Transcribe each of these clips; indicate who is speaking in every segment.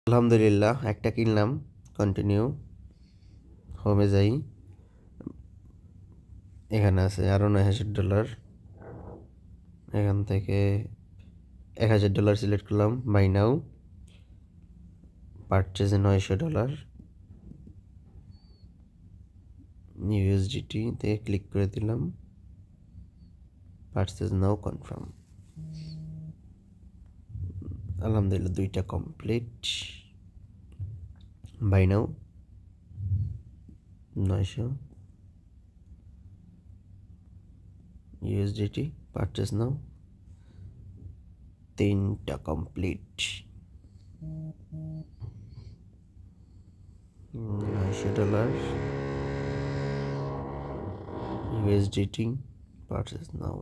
Speaker 1: আলহামদুলিল্লাহ একটা কিনলাম। কন্টিনিউ হোমে যাই, এখানে আছে আরও $9,000। এখান থেকে $1,000 সিলেক্ট করলাম, বাই নাও, পারচেজে $900, USDT তে ক্লিক করে দিলাম, পারচেজ নাও কনফার্ম। আলহামদুলিল্লাহ দুইটা complete, buy now 900 USDT, purchase now, তিনটা কমপ্লিট, $900 USDT, পারচেজ নাও,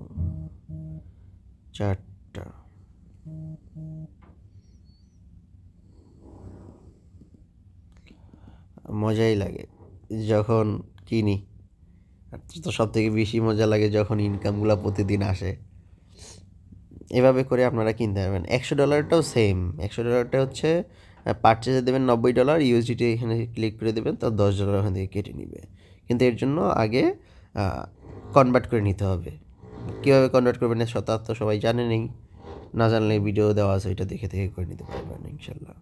Speaker 1: চারটা। মজাই লাগে যখন কিনি, তো সব থেকে বেশি মজা লাগে যখন ইনকামগুলো প্রতিদিন আসে। এভাবে করে আপনারা কিনতে পারবেন। $100টাও সেম, $100টা হচ্ছে পারচেজে দেবেন $90, USDT এখানে ক্লিক করে দেবেন, তো $10 ওখান থেকে কেটে নিবে। কিন্তু এর জন্য আগে কনভার্ট করে নিতে হবে। কীভাবে কনভার্ট করবেন সেটা তো সবাই জানেনই, না জানলে ভিডিও দেওয়া আছে, ওইটা দেখে দেখে করে নিতে পারবেন ইনশাল্লাহ।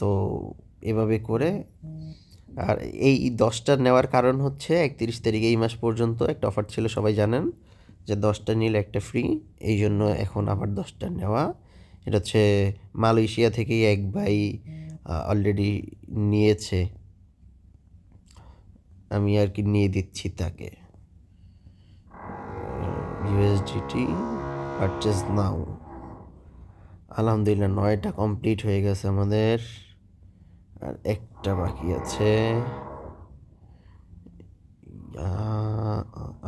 Speaker 1: তো এভাবে করে, আর এই 10টা নেওয়ার কারণ হচ্ছে 31 তারিখ এই মাস পর্যন্ত একটা অফার ছিল, সবাই জানেন যে 10টা নিলে একটা ফ্রি। এই জন্য এখন আবার 10টা নেওয়া। এটা হচ্ছে মালয়েশিয়া থেকেই এক ভাই অলরেডি নিয়েছে, আমি আর কি নিয়ে দিচ্ছি তাকে। USDT পারচেজ নাও। আলহামদুলিল্লাহ 9টা কমপ্লিট হয়ে গেছে আমাদের, আর একটা বাকি আছে।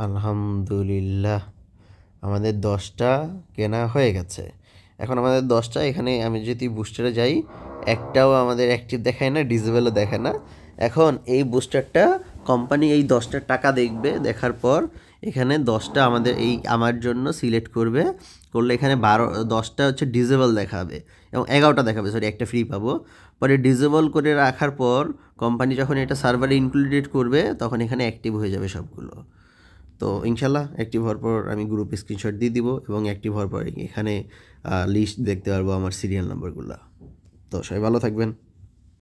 Speaker 1: আলহামদুলিল্লাহ আমাদের 10টা কেনা হয়ে গেছে। এখন আমাদের 10টা, এখানে আমি যদি বুস্টারে যাই একটাও আমাদের অ্যাক্টিভ দেখায় না, ডিজেবলও দেখায় না। এখন এই বুস্টারটা কোম্পানি এই 10টার টাকা দেখবে, দেখার পর এখানে 10টা আমাদের আমার জন্য সিলেক্ট করবে, করলে এখানে 10টা হচ্ছে ডিজেবল দেখাবে এবং 11টা দেখাবে, সরি একটা ফ্রি পাবো। পরে ডিজেবল করে রাখার পর কোম্পানি যখন এটা সার্ভারে ইনক্লুডেড করবে তখন এখানে অ্যাক্টিভ হয়ে যাবে সবগুলো। তো ইনশাল্লাহ অ্যাক্টিভ হওয়ার পর আমি গ্রুপে স্ক্রিনশট দিয়ে দিব, এবং অ্যাক্টিভ হওয়ার পর এখানে লিস্ট দেখতে পারবো আমার সিরিয়াল নাম্বারগুলো। তো সবাই ভালো থাকবেন।